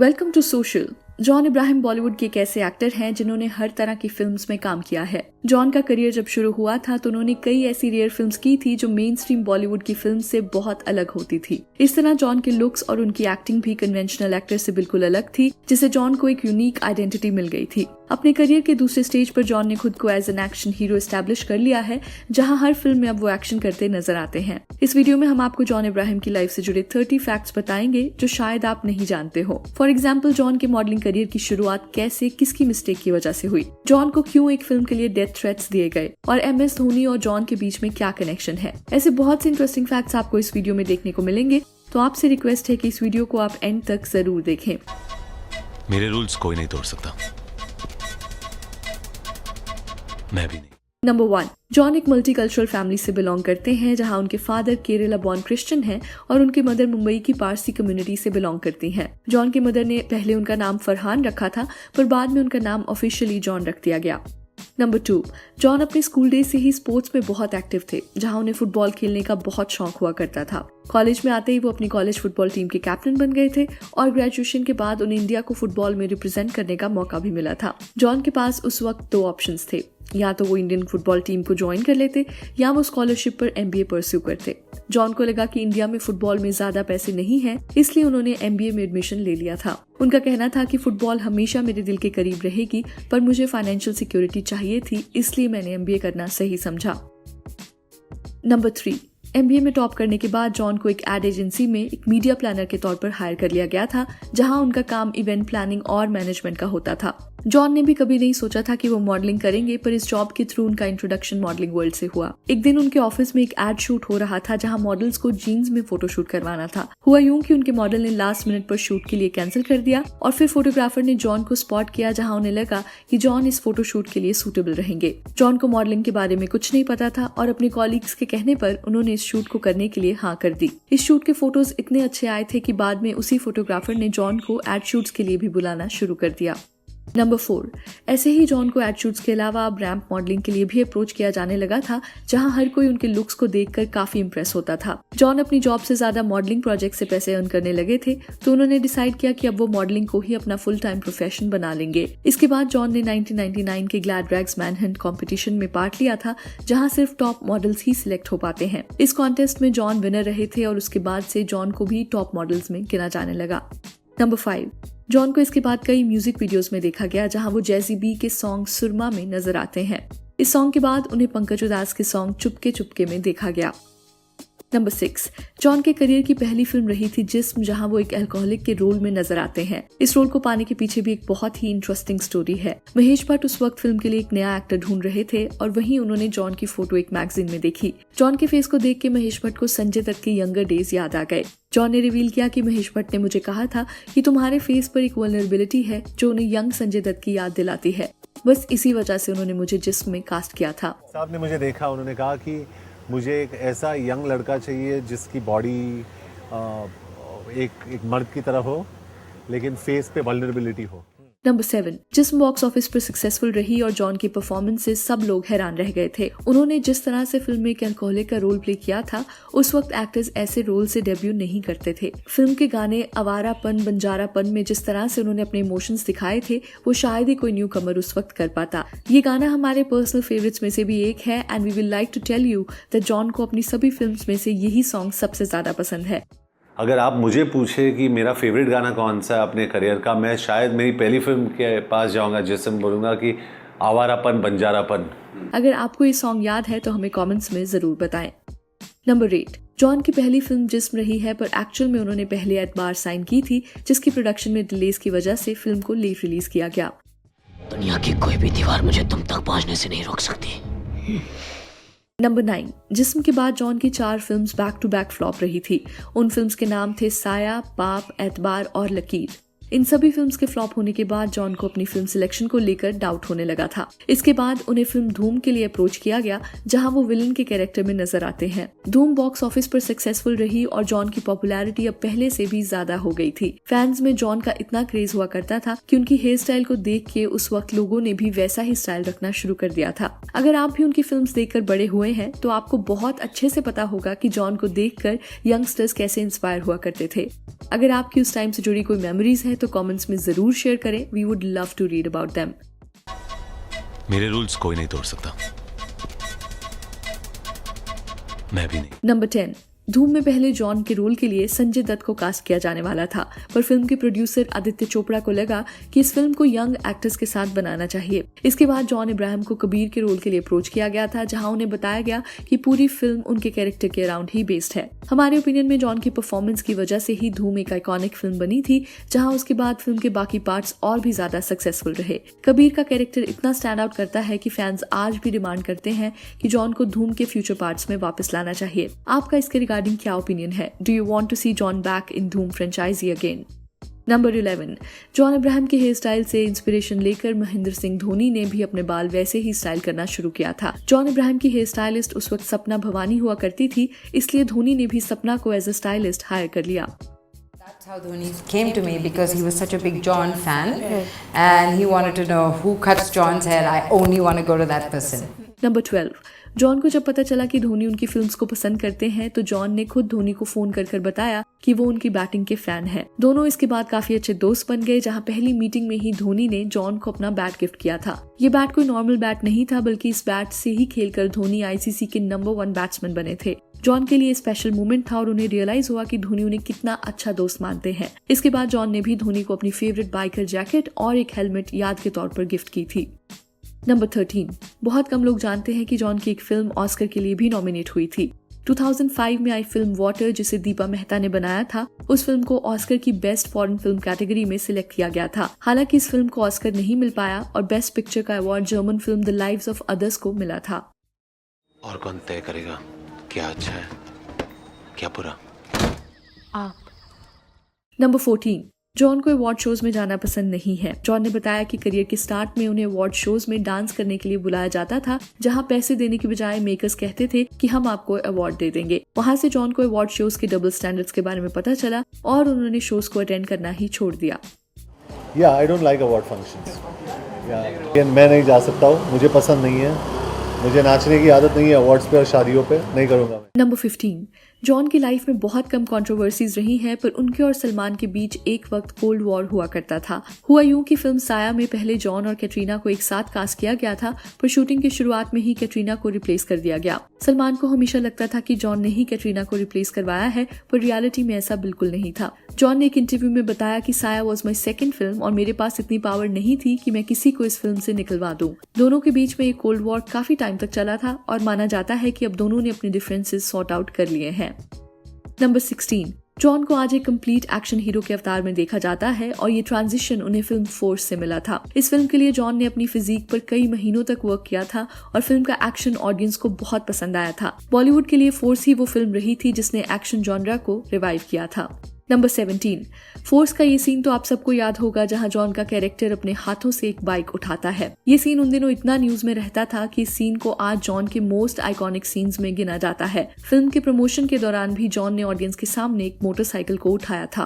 Welcome to social. John Ibrahim Bollywood के एक ऐसे एक्टर हैं जिन्होंने हर तरह की फिल्म्स में काम किया है। जॉन का करियर जब शुरू हुआ था तो उन्होंने कई ऐसी रेयर फिल्म्स की थी जो मेन स्ट्रीम बॉलीवुड की फिल्म से बहुत अलग होती थी। इस तरह जॉन के लुक्स और उनकी एक्टिंग भी कन्वेंशनल एक्टर से बिल्कुल अलग थी, जिससे जॉन को एक यूनिक आइडेंटिटी मिल गई थी। अपने करियर के दूसरे स्टेज पर जॉन ने खुद को as an action hero establish कर लिया है, जहां हर फिल्म में अब वो एक्शन करते नजर आते हैं। इस वीडियो में हम आपको जॉन इब्राहिम की लाइफ से जुड़े 30 फैक्ट्स बताएंगे जो शायद आप नहीं जानते हो। फॉर एग्जाम्पल, जॉन के मॉडलिंग करियर की शुरुआत कैसे, किसकी मिस्टेक की वजह से हुई, जॉन को क्यों एक फिल्म के लिए डेथ थ्रेट्स दिए गए, और MS धोनी और जॉन के बीच में क्या कनेक्शन है। ऐसे बहुत से इंटरेस्टिंग फैक्ट्स आपको इस वीडियो में देखने को मिलेंगे, तो आपसे रिक्वेस्ट है कि इस वीडियो को आप एंड तक जरूर देखें। मेरे रूल्स कोई नहीं तोड़ सकता, मैं भी नहीं। नंबर 1, जॉन एक मल्टीकल्चरल फैमिली से बिलोंग करते हैं, जहां उनके फादर केरला बॉर्न क्रिश्चियन हैं और उनकी मदर मुंबई की पारसी कम्युनिटी से बिलोंग करती हैं। जॉन की मदर ने पहले उनका नाम फरहान रखा था, पर बाद में उनका नाम ऑफिशियली जॉन रख दिया गया। नंबर 2, जॉन अपने स्कूल डेज से ही स्पोर्ट्स में बहुत एक्टिव थे, जहां उन्हें फुटबॉल खेलने का बहुत शौक हुआ करता था। कॉलेज में आते ही वो अपनी कॉलेज फुटबॉल टीम के कैप्टन बन गए थे और ग्रेजुएशन के बाद उन्हें इंडिया को फुटबॉल में रिप्रेजेंट करने का मौका भी मिला था। जॉन के पास उस वक्त 2 ऑप्शंस थे, या तो वो इंडियन फुटबॉल टीम को ज्वाइन कर लेते या वो स्कॉलरशिप पर MBA परस्यू करते। जॉन को लगा कि इंडिया में फुटबॉल में ज्यादा पैसे नहीं हैं, इसलिए उन्होंने MBA में एडमिशन ले लिया था। उनका कहना था कि फुटबॉल हमेशा मेरे दिल के करीब रहेगी, पर मुझे फाइनेंशियल सिक्योरिटी चाहिए थी, इसलिए मैंने MBA करना सही समझा। नंबर 3, MBA में टॉप करने के बाद जॉन को एक एड एजेंसी में एक मीडिया प्लानर के तौर पर हायर कर लिया गया था, जहां उनका काम इवेंट प्लानिंग और मैनेजमेंट का होता था। जॉन ने भी कभी नहीं सोचा था कि वो मॉडलिंग करेंगे, पर इस जॉब के थ्रू उनका इंट्रोडक्शन मॉडलिंग वर्ल्ड से हुआ। एक दिन उनके ऑफिस में एक एड शूट हो रहा था, जहां मॉडल्स को जीन्स में फोटोशूट करवाना था। हुआ यूं कि उनके मॉडल ने लास्ट मिनट पर शूट के लिए कैंसिल कर दिया और फिर फोटोग्राफर ने जॉन को स्पॉट किया, जहां उन्हें लगा कि जॉन इस फोटोशूट के लिए सूटेबल रहेंगे। जॉन को मॉडलिंग के बारे में कुछ नहीं पता था और अपने कॉलीग्स के कहने पर उन्होंने इस शूट को करने के लिए हाँ कर दी। इस शूट के फोटोज इतने अच्छे आए थे कि बाद में उसी फोटोग्राफर ने जॉन को एड शूट्स के लिए भी बुलाना शुरू कर दिया। नंबर 4, ऐसे ही जॉन को एड शूट्स के अलावा अब रैंप मॉडलिंग के लिए भी अप्रोच किया जाने लगा था, जहां हर कोई उनके लुक्स को देखकर काफी इंप्रेस होता था। जॉन अपनी जॉब से ज्यादा मॉडलिंग प्रोजेक्ट से पैसे अर्न करने लगे थे, तो उन्होंने डिसाइड किया कि अब वो मॉडलिंग को ही अपना फुल टाइम प्रोफेशन बना लेंगे। इसके बाद जॉन ने 1999 के ग्लैड रैग्स मैनहंट कॉम्पिटिशन में पार्ट लिया था, जहां सिर्फ टॉप मॉडल्स ही सिलेक्ट हो पाते हैं। इस कॉन्टेस्ट में जॉन विनर रहे थे और उसके बाद से जॉन को भी टॉप मॉडल्स में गिना जाने लगा। नंबर 5, जॉन को इसके बाद कई म्यूजिक वीडियोस में देखा गया, जहां वो जैज़ी बी के सॉन्ग सुरमा में नजर आते हैं। इस सॉन्ग के बाद उन्हें पंकज उदास के सॉन्ग चुपके चुपके में देखा गया। नंबर 6, जॉन के करियर की पहली फिल्म रही थी जिस्म, जहां वो एक अल्कोहलिक के रोल में नजर आते हैं। इस रोल को पाने के पीछे भी एक बहुत ही इंटरेस्टिंग स्टोरी है। महेश भट्ट उस वक्त फिल्म के लिए एक नया एक्टर ढूंढ रहे थे और वहीं उन्होंने जॉन की फोटो एक मैगजीन में देखी। जॉन के फेस को देख के महेश भट्ट को संजय दत्त के यंगर डेज याद आ गए। जॉन ने रिवील किया कि महेश भट्ट ने मुझे कहा था कि तुम्हारे फेस पर एक वल्नरेबिलिटी है जो उन्हें यंग संजय दत्त की याद दिलाती है। बस इसी वजह से उन्होंने मुझे जिस्म में कास्ट किया था। साहब ने मुझे देखा, उन्होंने कहा कि मुझे एक ऐसा यंग लड़का चाहिए जिसकी बॉडी एक मर्द की तरह हो, लेकिन फेस पे वल्नरेबिलिटी हो। नंबर 7, जिस्म बॉक्स ऑफिस पर सक्सेसफुल रही और जॉन की परफॉर्मेंस से सब लोग हैरान रह गए थे। उन्होंने जिस तरह से फिल्म में एक अल्कोहलिक का रोल प्ले किया था, उस वक्त एक्टर्स ऐसे रोल से डेब्यू नहीं करते थे। फिल्म के गाने आवारापन बंजारापन में जिस तरह से उन्होंने अपने इमोशंस दिखाए थे, वो शायद ही कोई न्यू कमर उस वक्त कर पाता। ये गाना हमारे पर्सनल फेवरेट्स में से भी एक है and we will like to tell you that John को अपनी सभी फिल्म्स में से यही सॉन्ग सबसे ज्यादा पसंद है। अगर आप मुझे पूछे कि मेरा फेवरेट गाना कौन सा है अपने करियर का, मैं शायद मेरी पहली फिल्म के पास जाऊंगा जिसमें बोलूँगा कि आवारापन बंजारापन। अगर आपको ये सॉन्ग याद है तो हमें कमेंट्स में जरूर बताएं। नंबर 8, जॉन की पहली फिल्म जिस्म रही है, पर एक्चुअल में उन्होंने पहले एतबार साइन की थी, जिसकी प्रोडक्शन में डिलेज की वजह से फिल्म को लेट रिलीज किया गया। दुनिया की कोई भी दीवार मुझे तुम तक पहुंचने से नहीं रोक सकती। नंबर 9, जिस्म के बाद जॉन की 4 films back to back flop रही थी। उन फिल्म्स के नाम थे साया, पाप, एतबार और लकीर। इन सभी फिल्म्स के फ्लॉप होने के बाद जॉन को अपनी फिल्म सिलेक्शन को लेकर डाउट होने लगा था। इसके बाद उन्हें फिल्म धूम के लिए अप्रोच किया गया, जहां वो विलन के कैरेक्टर में नजर आते हैं। धूम बॉक्स ऑफिस पर सक्सेसफुल रही और जॉन की पॉपुलैरिटी अब पहले से भी ज्यादा हो गई थी। फैंस में जॉन का इतना क्रेज हुआ करता था कि उनकी हेयर स्टाइल को देख के उस वक्त लोगों ने भी वैसा ही स्टाइल रखना शुरू कर दिया था। अगर आप भी उनकी फिल्म्स देखकर बड़े हुए हैं तो आपको बहुत अच्छे से पता होगा कि जॉन को देखकर यंगस्टर्स कैसे इंस्पायर हुआ करते थे। अगर आपकी उस टाइम से जुड़ी कोई मेमोरीज है तो कमेंट्स में जरूर शेयर करें। We would love to read about them. मेरे रूल्स कोई नहीं तोड़ सकता, मैं भी नहीं। नंबर 10, धूम में पहले जॉन के रोल के लिए संजय दत्त को कास्ट किया जाने वाला था, पर फिल्म के प्रोड्यूसर आदित्य चोपड़ा को लगा कि इस फिल्म को यंग एक्टर्स के साथ बनाना चाहिए। इसके बाद जॉन इब्राहिम को कबीर के रोल के लिए अप्रोच किया गया था, जहां उन्हें बताया गया कि पूरी फिल्म उनके कैरेक्टर के अराउंड ही बेस्ड है। हमारे ओपिनियन में जॉन की परफॉर्मेंस की वजह से ही धूम एक आइकॉनिक फिल्म बनी थी, जहां उसके बाद फिल्म के बाकी पार्ट्स और भी ज्यादा सक्सेसफुल रहे। कबीर का कैरेक्टर इतना स्टैंड आउट करता है कि फैंस आज भी डिमांड करते हैं कि जॉन को धूम के फ्यूचर पार्ट्स में वापस लाना चाहिए। आपका इसके रिगार्डिंग क्या ओपिनियन है? Do you want to see John back in Doom franchisee again? Number 11, John Ibrahim के हेयर स्टाइल से इंस्पिरेशन लेकर महेंद्र सिंह धोनी ने भी अपने बाल वैसे ही स्टाइल करना शुरू किया था। जॉन इब्राहिम की हेयर स्टाइलिस्ट उस वक्त सपना भवानी हुआ करती थी, इसलिए धोनी ने भी सपना को एज अ स्टाइलिस्ट हायर कर लिया। That's how Dhoni came to me, because he was such a big John fan, and he wanted to know who cuts John's hair. I only want to go to that person. Number 12, John को जब पता चला कि धोनी उनकी films को पसंद करते हैं, तो जॉन ने खुद धोनी को फोन कर बताया कि वो उनकी बैटिंग के फैन हैं। दोनों इसके बाद काफी अच्छे दोस्त बन गए, जहां पहली मीटिंग में ही धोनी ने जॉन को अपना बैट गिफ्ट किया था। ये बैट कोई नॉर्मल बैट नहीं था, बल्कि इस बैट से ही खेलकर धोनी आईसीसी के नंबर 1 बैट्समैन बने थे। जॉन के लिए स्पेशल मोमेंट था और उन्हें रियलाइज हुआ कि धोनी उन्हें कितना अच्छा दोस्त मानते हैं। इसके बाद जॉन ने भी धोनी को अपनी फेवरेट बाइकर जैकेट और एक हेलमेट याद के तौर पर गिफ्ट की थी। नंबर 13, बहुत कम लोग जानते हैं कि जॉन की एक फिल्म ऑस्कर के लिए भी नॉमिनेट हुई थी। 2005 में आई फिल्म वाटर, जिसे दीपा मेहता ने बनाया था, उस फिल्म को ऑस्कर की बेस्ट फॉरेन फिल्म कैटेगरी में सिलेक्ट किया गया था। हालांकि इस फिल्म को ऑस्कर नहीं मिल पाया और बेस्ट पिक्चर का award German film the lives of others को मिला था। और कौन तय करेगा क्या अच्छा है क्या बुरा? आप। नंबर 14, जॉन को अवार्ड शोज में जाना पसंद नहीं है। जॉन ने बताया कि करियर के स्टार्ट में उन्हें अवार्ड शोज में डांस करने के लिए बुलाया जाता था, जहां पैसे देने की बजाय मेकर्स कहते थे कि हम आपको अवार्ड दे देंगे। वहां से जॉन को अवार्ड शोज के डबल स्टैंडर्ड्स के बारे में पता चला और उन्होंने शोज को अटेंड करना ही छोड़ दिया। I don't like award functions. मैं नहीं जा सकता हूँ, मुझे पसंद नहीं है, मुझे नाचने की आदत नहीं है अवार्ड्स पे और शादियों पे, नहीं करूँगा मैं। नंबर 15, जॉन की लाइफ में बहुत कम कंट्रोवर्सीज रही हैं, पर उनके और सलमान के बीच एक वक्त कोल्ड वॉर हुआ करता था। हुआ यूं कि फिल्म साया में पहले जॉन और कैटरीना को एक साथ कास्ट किया गया था, पर शूटिंग की शुरुआत में ही कैटरीना को रिप्लेस कर दिया गया। सलमान को हमेशा लगता था कि जॉन ने ही कैटरीना को रिप्लेस करवाया है, पर रियलिटी में ऐसा बिल्कुल नहीं था। जॉन ने एक इंटरव्यू में बताया कि साया वॉज माई सेकंड फिल्म और मेरे पास इतनी पावर नहीं थी कि मैं किसी को इस फिल्म से निकलवा दूं। दोनों के बीच में एक कोल्ड वॉर काफी टाइम तक चला था और माना जाता है कि अब दोनों ने अपने डिफरेंसेस सॉर्ट आउट कर लिए हैं। नंबर 16, जॉन को आज एक कंप्लीट एक्शन हीरो के अवतार में देखा जाता है और ये ट्रांजिशन उन्हें फिल्म फोर्स से मिला था। इस फिल्म के लिए जॉन ने अपनी फिजिक पर कई महीनों तक वर्क किया था और फिल्म का एक्शन ऑडियंस को बहुत पसंद आया था। बॉलीवुड के लिए फोर्स ही वो फिल्म रही थी जिसने एक्शन जॉनरा को रिवाइव किया था। नंबर 17, फोर्स का ये सीन तो आप सबको याद होगा, जहां जॉन का कैरेक्टर अपने हाथों से एक बाइक उठाता है। ये सीन उन दिनों इतना न्यूज में रहता था कि इस सीन को आज जॉन के मोस्ट आइकॉनिक सीन्स में गिना जाता है। फिल्म के प्रमोशन के दौरान भी जॉन ने ऑडियंस के सामने एक मोटरसाइकिल को उठाया था।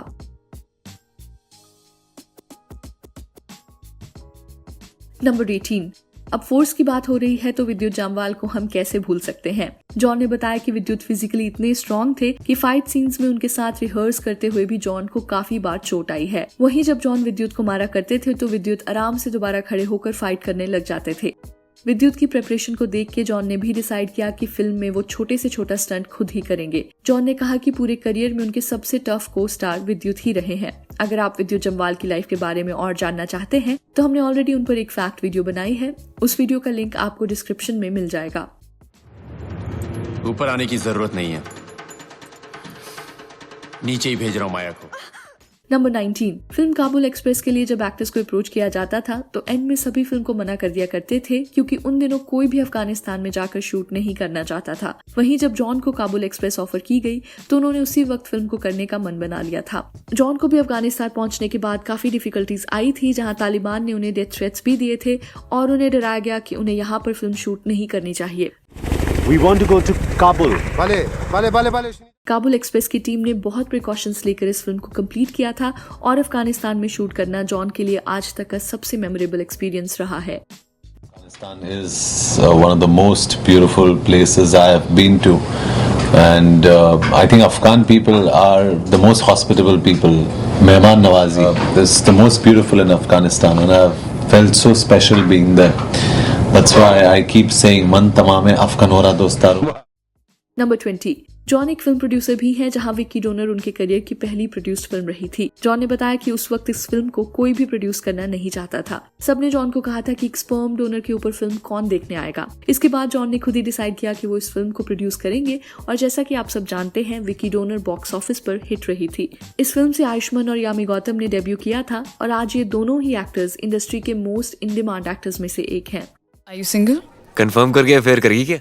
नंबर 18, अब फोर्स की बात हो रही है तो विद्युत जामवाल को हम कैसे भूल सकते हैं। जॉन ने बताया कि विद्युत फिजिकली इतने स्ट्रॉन्ग थे कि फाइट सीन्स में उनके साथ रिहर्स करते हुए भी जॉन को काफी बार चोट आई है। वहीं जब जॉन विद्युत को मारा करते थे तो विद्युत आराम से दोबारा खड़े होकर फाइट करने लग जाते थे। विद्युत की प्रेपरेशन को देख के जॉन ने भी डिसाइड किया कि फिल्म में वो छोटे से छोटा स्टंट खुद ही करेंगे। जॉन ने कहा कि पूरे करियर में उनके सबसे टफ को स्टार विद्युत ही रहे हैं। अगर आप विद्युत जमवाल की लाइफ के बारे में और जानना चाहते हैं तो हमने ऑलरेडी उन पर एक फैक्ट वीडियो बनाई है। उस वीडियो का लिंक आपको डिस्क्रिप्शन में मिल जाएगा। ऊपर आने की जरूरत नहीं है, नीचे ही भेज रहा हूं माया को। नंबर 19, फिल्म काबुल एक्सप्रेस के लिए जब एक्टर्स को अप्रोच किया जाता था तो एंड में सभी फिल्म को मना कर दिया करते थे, क्योंकि उन दिनों कोई भी अफगानिस्तान में जाकर शूट नहीं करना चाहता था। वहीं जब जॉन को काबुल एक्सप्रेस ऑफर की गई तो उन्होंने उसी वक्त फिल्म को करने का मन बना लिया था। जॉन को भी अफगानिस्तान पहुंचने के बाद काफी डिफिकल्टीज आई थी, जहां तालिबान ने उन्हें डेथ थ्रेट्स भी दिए थे और उन्हें डराया गया कि उन्हें यहाँ पर फिल्म शूट नहीं करनी चाहिए। We want to go to Kabul. वाले काबुल एक्सप्रेस की टीम ने बहुत प्रिकॉशंस लेकर इस फिल्म को कंप्लीट किया था और अफगानिस्तान में शूट करना जॉन के लिए आज तक का सबसे मेमोरेबल एक्सपीरियंस रहा है। Afghanistan is one of the most beautiful places I have been to, and I think Afghan people are the most hospitable people Mehman Nawazi. This is the most beautiful in Afghanistan, and I've felt so special being there. That's why I keep saying Man tamame Afghanora dostaru. Number 20। John एक film producer भी है जहां Vicky donor उनके career की पहली produced film रही थी। John ने बताया कि उस वक्त इस फिल्म को कोई भी प्रोड्यूस करना नहीं चाहता था। सबने जॉन को कहा था कि एक स्पर्म डोनर के ऊपर फिल्म कौन देखने आएगा। इसके बाद जॉन ने खुद ही डिसाइड किया कि वो इस फिल्म को प्रोड्यूस करेंगे और जैसा कि आप सब जानते हैं विक्की डोनर बॉक्स ऑफिस पर हिट रही थी। इस फिल्म से आयुष्मान और यामी गौतम ने डेब्यू किया था और आज ये दोनों ही एक्टर्स इंडस्ट्री के मोस्ट इन डिमांड एक्टर्स में से एक हैं। Are you single? कंफर्म करके अफेयर करेगी क्या?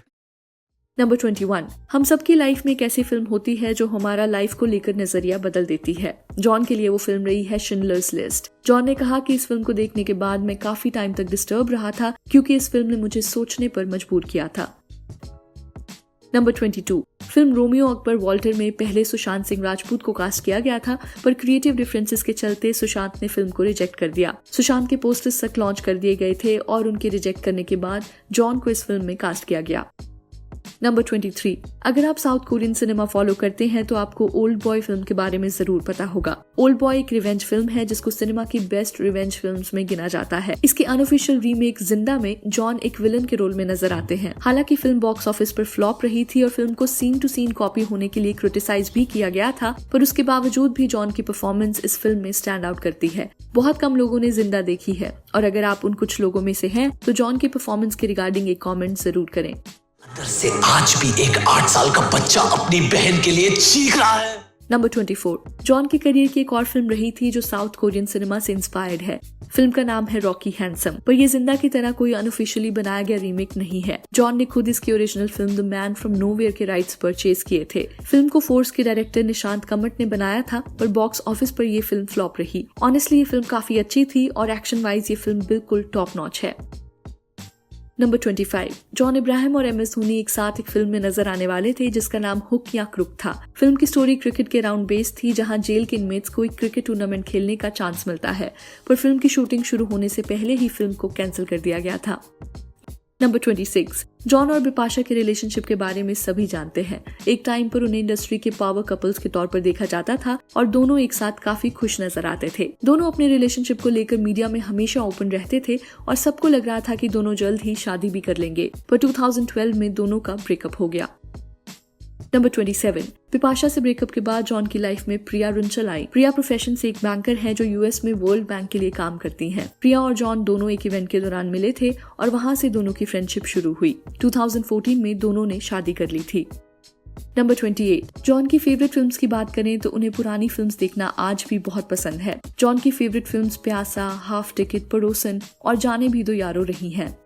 नंबर 21। हम सबकी लाइफ में एक ऐसी फिल्म होती है जो हमारा लाइफ को लेकर नजरिया बदल देती है। जॉन के लिए वो फिल्म रही है शिंडलर्स लिस्ट। जॉन ने कहा कि इस फिल्म को देखने के बाद मैं काफी टाइम तक डिस्टर्ब रहा था क्योंकि इस फिल्म ने मुझे सोचने पर मजबूर किया था। Number 22। Film Romeo Akbar Walter में पहले सुशांत सिंह राजपूत को कास्ट किया गया था, पर क्रिएटिव डिफरेंसेस के चलते सुशांत ने फिल्म को रिजेक्ट कर दिया। सुशांत के पोस्टर्स तक लॉन्च कर दिए गए थे और उनके रिजेक्ट करने के बाद जॉन को इस फिल्म में कास्ट किया गया। नंबर 23। अगर आप साउथ कोरियन सिनेमा फॉलो करते हैं तो आपको ओल्ड बॉय फिल्म के बारे में जरूर पता होगा। ओल्ड बॉय एक रिवेंज फिल्म है जिसको सिनेमा की बेस्ट रिवेंज फिल्म्स में गिना जाता है। इसके अनऑफिशियल रीमेक जिंदा में जॉन एक विलन के रोल में नजर आते हैं। हालांकि फिल्म बॉक्स ऑफिस पर फ्लॉप रही थी और फिल्म को सीन टू सीन कॉपी होने के लिए क्रिटिसाइज भी किया गया था, पर उसके बावजूद भी जॉन की परफॉर्मेंस इस फिल्म में स्टैंड आउट करती है। बहुत कम लोगों ने जिंदा देखी है और अगर आप उन कुछ लोगों में से हैं तो जॉन की परफॉर्मेंस के रिगार्डिंग एक कॉमेंट जरूर करें। अंदर से आज भी एक 8 साल का बच्चा अपनी बहन के लिए चीख रहा है। नंबर 24। जॉन के करियर की एक और फिल्म रही थी जो साउथ कोरियन सिनेमा से इंस्पायर्ड है। फिल्म का नाम है रॉकी हैंडसम, पर ये जिंदा की तरह कोई अनऑफिशियली बनाया गया रीमेक नहीं है। जॉन ने खुद इसकी original film the man from nowhere के राइट्स परचेज किए थे। फिल्म को फोर्स के डायरेक्टर निशांत कमट ने बनाया था, पर बॉक्स ऑफिस पर ये फिल्म फ्लॉप रही। ऑनेस्टली ये फिल्म काफी अच्छी थी और एक्शन वाइज ये फिल्म बिल्कुल टॉप नॉच है। नंबर 25। जॉन इब्राहिम और एमएस धोनी एक साथ एक फिल्म में नजर आने वाले थे जिसका नाम हुक या क्रुक था। फिल्म की स्टोरी क्रिकेट के अराउंड बेस्ड थी जहां जेल के इनमेट्स को एक क्रिकेट टूर्नामेंट खेलने का चांस मिलता है, पर फिल्म की शूटिंग शुरू होने से पहले ही फिल्म को कैंसिल कर दिया गया था। नंबर 26। जॉन और बिपाशा के रिलेशनशिप के बारे में सभी जानते हैं। एक टाइम पर उन्हें इंडस्ट्री के पावर कपल्स के तौर पर देखा जाता था और दोनों एक साथ काफी खुश नजर आते थे। दोनों अपने रिलेशनशिप को लेकर मीडिया में हमेशा ओपन रहते थे और सबको लग रहा था कि दोनों जल्द ही शादी भी कर लेंगे, पर 2012 में दोनों का ब्रेकअप हो गया। नंबर 27। बिपाशा से ब्रेकअप के बाद जॉन की लाइफ में प्रिया रुंचल आई। प्रिया प्रोफेशन से एक बैंकर है जो यूएस में वर्ल्ड बैंक के लिए काम करती हैं। प्रिया और जॉन दोनों एक इवेंट के दौरान मिले थे और वहां से दोनों की फ्रेंडशिप शुरू हुई। 2014 में दोनों ने शादी कर ली थी। नंबर 28। जॉन की फेवरेट फिल्म्स की बात करें तो उन्हें पुरानी फिल्म्स देखना आज भी बहुत पसंद है। जॉन की फेवरेट फिल्म्स प्यासा, हाफ टिकट, पड़ोसन और जाने भी दो यारो रही हैं।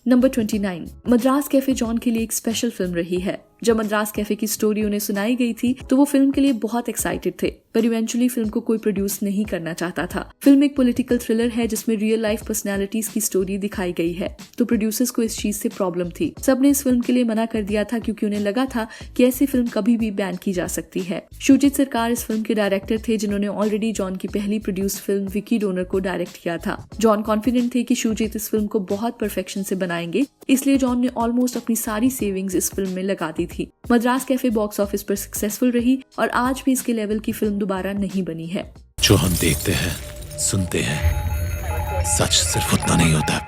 नंबर 29। मद्रास कैफे जॉन के लिए एक स्पेशल फिल्म रही है। जब मद्रास कैफे की स्टोरी उन्हें सुनाई गई थी तो वो फिल्म के लिए बहुत एक्साइटेड थे, पर इवेंचुअली फिल्म को कोई प्रोड्यूस नहीं करना चाहता था। फिल्म एक पॉलिटिकल थ्रिलर है जिसमें रियल लाइफ पर्सनैलिटीज की स्टोरी दिखाई गई है, तो प्रोड्यूसर्स को इस चीज से प्रॉब्लम थी। सबने इस फिल्म के लिए मना कर दिया था क्योंकि उन्हें लगा था कि ऐसी फिल्म कभी भी बैन की जा सकती है। शुजित सरकार इस फिल्म के डायरेक्टर थे जिन्होंने ऑलरेडी जॉन की पहली प्रोड्यूस्ड फिल्म विकी डोनर को डायरेक्ट किया था। जॉन कॉन्फिडेंट थे कि शुजित इस फिल्म को बहुत परफेक्शन से बनाएंगे, इसलिए जॉन ने ऑलमोस्ट अपनी सारी सेविंग्स इस फिल्म में लगा दी थी। मद्रास कैफे बॉक्स ऑफिस पर सक्सेसफुल रही और आज भी इसके लेवल की फिल्म दोबारा नहीं बनी है। जो हम देखते हैं, सुनते हैं, सच सिर्फ उतना नहीं होता।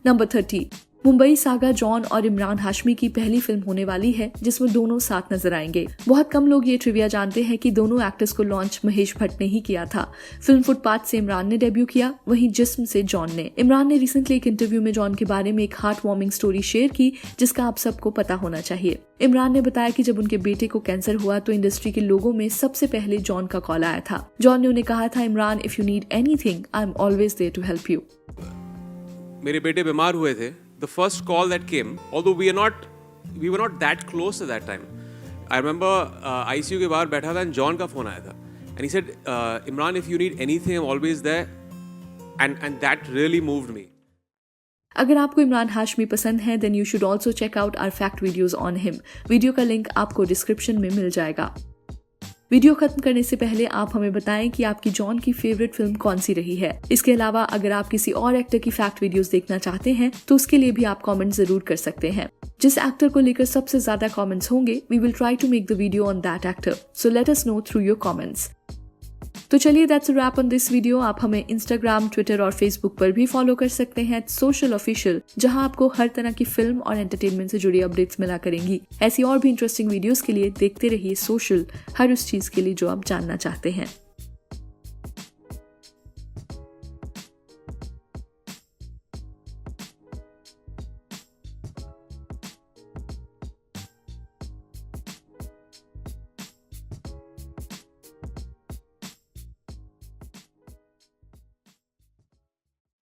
नंबर 30। मुंबई सागा जॉन और इमरान हाशमी की पहली फिल्म होने वाली है जिसमें दोनों साथ नजर आएंगे। बहुत कम लोग ये ट्रिविया जानते हैं कि दोनों एक्टर्स को लॉन्च महेश भट्ट ने ही किया था। फिल्म फुटपाथ से इमरान ने डेब्यू किया, वहीं जिस्म से जॉन ने। इमरान ने रिसेंटली एक इंटरव्यू में जॉन के बारे में एक हार्ट वार्मिंग स्टोरी शेयर की जिसका आप सबको पता होना चाहिए। इमरान ने बताया कि जब उनके बेटे को कैंसर हुआ तो इंडस्ट्री के लोगों में सबसे पहले जॉन का कॉल आया था। जॉन ने उन्हें कहा था, Imran, if you need anything I am always there to help you. मेरे बेटे बीमार हुए थे. The first call that came, although we were not that close at that time. I remember ICU के बाहर बैठा था and John का phone आया था, and he said, Imran, if you need anything, I'm always there, and that really moved me. अगर आपको इमरान हाशमी पसंद है then you should also check out our fact videos on him. Video का link आपको description में मिल जाएगा। वीडियो खत्म करने से पहले आप हमें बताएं कि आपकी जॉन की फेवरेट फिल्म कौन सी रही है। इसके अलावा अगर आप किसी और एक्टर की फैक्ट वीडियोस देखना चाहते हैं तो उसके लिए भी आप कमेंट जरूर कर सकते हैं। जिस एक्टर को लेकर सबसे ज्यादा कमेंट्स होंगे, we will try to make the video on that actor, so let us know through your comments. तो चलिए, that's a wrap on this video. आप हमें इंस्टाग्राम, ट्विटर और फेसबुक पर भी फॉलो कर सकते हैं सोशल ऑफिशियल, जहां आपको हर तरह की फिल्म और एंटरटेनमेंट से जुड़ी अपडेट्स मिला करेंगी। ऐसी और भी इंटरेस्टिंग वीडियोस के लिए देखते रहिए सोशल, हर उस चीज के लिए जो आप जानना चाहते हैं।